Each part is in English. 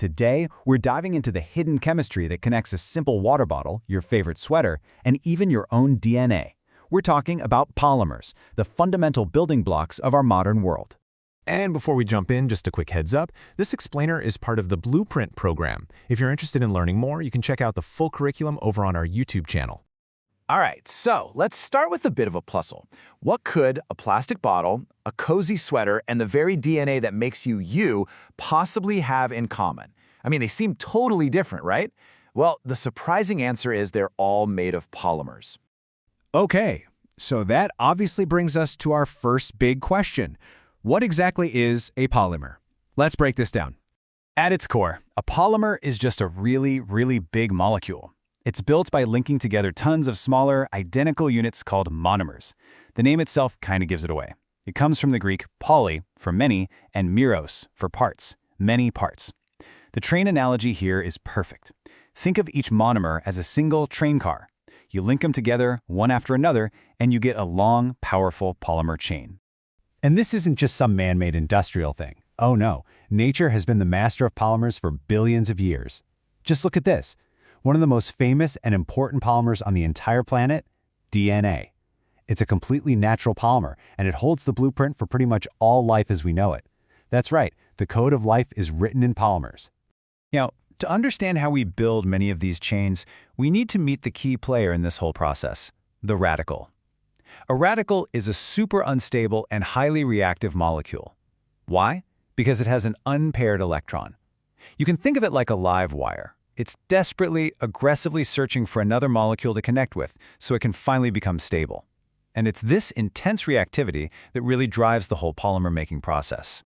Today, we're diving into the hidden chemistry that connects a simple water bottle, your favorite sweater, and even your own DNA. We're talking about polymers, the fundamental building blocks of our modern world. And before we jump in, just a quick heads up, this explainer is part of the Blueprint program. If you're interested in learning more, you can check out the full curriculum over on our YouTube channel. All right, so let's start with a bit of a puzzle. What could a plastic bottle, a cozy sweater, and the very DNA that makes you possibly have in common? I mean, they seem totally different, right? Well, the surprising answer is they're all made of polymers. Okay, so that obviously brings us to our first big question. What exactly is a polymer? Let's break this down. At its core, a polymer is just a really, really big molecule. It's built by linking together tons of smaller, identical units called monomers. The name itself kind of gives it away. It comes from the Greek poly for many and meros for parts, many parts. The train analogy here is perfect. Think of each monomer as a single train car. You link them together one after another, and you get a long, powerful polymer chain. And this isn't just some man-made industrial thing. Oh no, nature has been the master of polymers for billions of years. Just look at this. One of the most famous and important polymers on the entire planet, DNA. It's a completely natural polymer, and it holds the blueprint for pretty much all life as we know it. That's right, the code of life is written in polymers. Now, to understand how we build many of these chains, we need to meet the key player in this whole process, the radical. A radical is a super unstable and highly reactive molecule. Why? Because it has an unpaired electron. You can think of it like a live wire. It's desperately, aggressively searching for another molecule to connect with so it can finally become stable. And it's this intense reactivity that really drives the whole polymer-making process.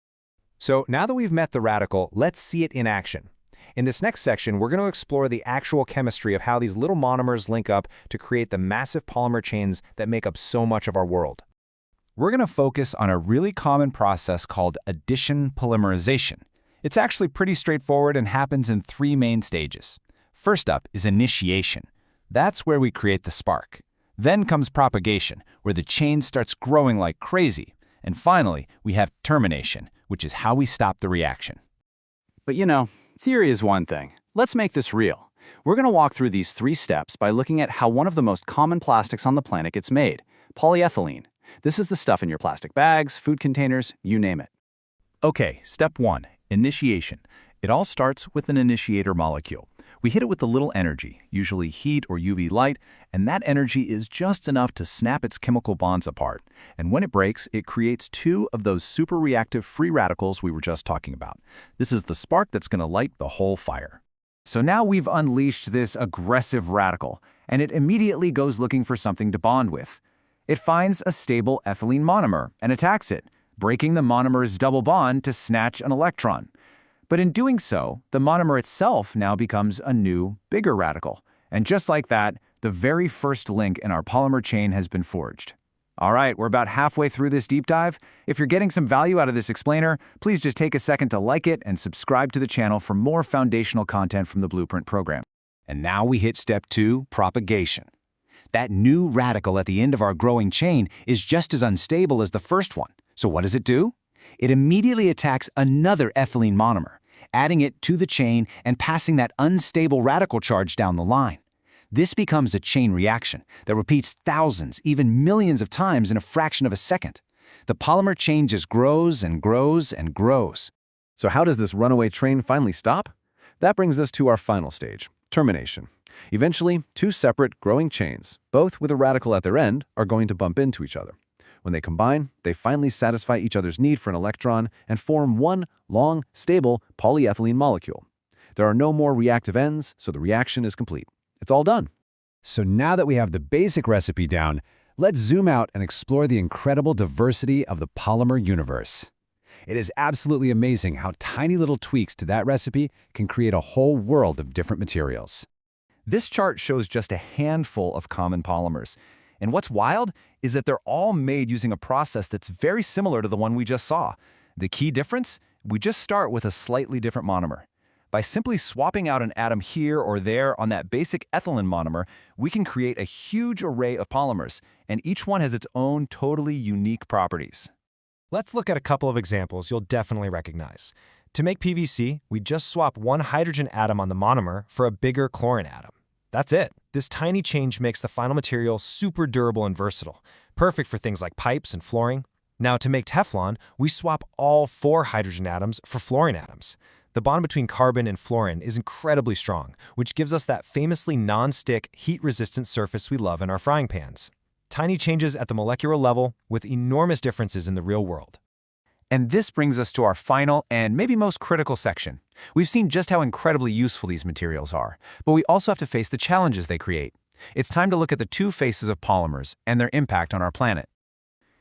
So now that we've met the radical, let's see it in action. In this next section, we're going to explore the actual chemistry of how these little monomers link up to create the massive polymer chains that make up so much of our world. We're going to focus on a really common process called addition polymerization. It's actually pretty straightforward and happens in three main stages. First up is initiation. That's where we create the spark. Then comes propagation, where the chain starts growing like crazy. And finally, we have termination, which is how we stop the reaction. But you know, theory is one thing. Let's make this real. We're going to walk through these three steps by looking at how one of the most common plastics on the planet gets made, polyethylene. This is the stuff in your plastic bags, food containers, you name it. Okay, step one, initiation. It all starts with an initiator molecule. We hit it with a little energy, usually heat or UV light, and that energy is just enough to snap its chemical bonds apart. And when it breaks, it creates two of those super reactive free radicals we were just talking about. This is the spark that's going to light the whole fire. So now we've unleashed this aggressive radical, and it immediately goes looking for something to bond with. It finds a stable ethylene monomer and attacks it, breaking the monomer's double bond to snatch an electron. But in doing so, the monomer itself now becomes a new, bigger radical. And just like that, the very first link in our polymer chain has been forged. All right, we're about halfway through this deep dive. If you're getting some value out of this explainer, please just take a second to like it and subscribe to the channel for more foundational content from the Blueprint program. And now we hit step two, propagation. That new radical at the end of our growing chain is just as unstable as the first one. So what does it do? It immediately attacks another ethylene monomer, adding it to the chain and passing that unstable radical charge down the line. This becomes a chain reaction that repeats thousands, even millions of times in a fraction of a second. The polymer chain just grows and grows and grows. So how does this runaway train finally stop? That brings us to our final stage, termination. Eventually, two separate, growing chains, both with a radical at their end, are going to bump into each other. When they combine, they finally satisfy each other's need for an electron and form one long, stable polyethylene molecule. There are no more reactive ends, so the reaction is complete. It's all done. So now that we have the basic recipe down, let's zoom out and explore the incredible diversity of the polymer universe. It is absolutely amazing how tiny little tweaks to that recipe can create a whole world of different materials. This chart shows just a handful of common polymers. And what's wild is that they're all made using a process that's very similar to the one we just saw. The key difference? We just start with a slightly different monomer. By simply swapping out an atom here or there on that basic ethylene monomer, we can create a huge array of polymers, and each one has its own totally unique properties. Let's look at a couple of examples you'll definitely recognize. To make PVC, we just swap one hydrogen atom on the monomer for a bigger chlorine atom. That's it. This tiny change makes the final material super durable and versatile, perfect for things like pipes and flooring. Now, to make Teflon, we swap all 4 hydrogen atoms for fluorine atoms. The bond between carbon and fluorine is incredibly strong, which gives us that famously non-stick, heat-resistant surface we love in our frying pans. Tiny changes at the molecular level with enormous differences in the real world. And this brings us to our final and maybe most critical section. We've seen just how incredibly useful these materials are, but we also have to face the challenges they create. It's time to look at the 2 faces of polymers and their impact on our planet.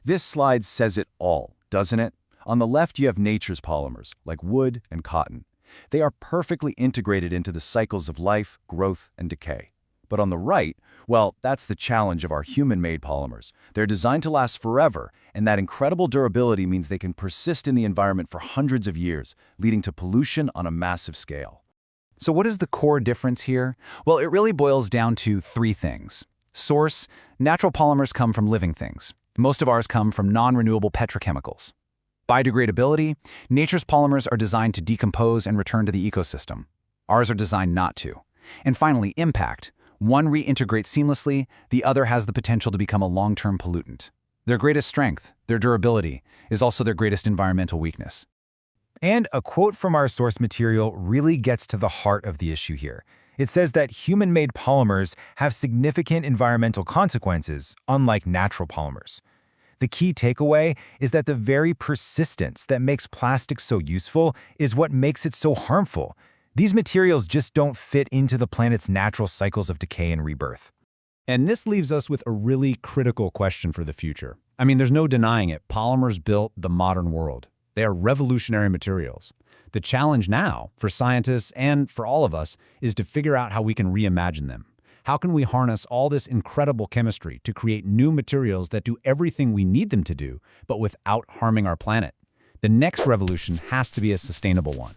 This slide says it all, doesn't it? On the left, you have nature's polymers, like wood and cotton. They are perfectly integrated into the cycles of life, growth, and decay. But on the right, well, that's the challenge of our human-made polymers. They're designed to last forever, and that incredible durability means they can persist in the environment for hundreds of years, leading to pollution on a massive scale. So what is the core difference here? Well, it really boils down to 3 things. Source: natural polymers come from living things. Most of ours come from non-renewable petrochemicals. Biodegradability: nature's polymers are designed to decompose and return to the ecosystem. Ours are designed not to. And finally, impact. One reintegrates seamlessly, the other has the potential to become a long-term pollutant. Their greatest strength, their durability, is also their greatest environmental weakness. And a quote from our source material really gets to the heart of the issue here. It says that human-made polymers have significant environmental consequences, unlike natural polymers. The key takeaway is that the very persistence that makes plastic so useful is what makes it so harmful. These materials just don't fit into the planet's natural cycles of decay and rebirth. And this leaves us with a really critical question for the future. I mean, there's no denying it. Polymers built the modern world. They are revolutionary materials. The challenge now, for scientists and for all of us, is to figure out how we can reimagine them. How can we harness all this incredible chemistry to create new materials that do everything we need them to do, but without harming our planet? The next revolution has to be a sustainable one.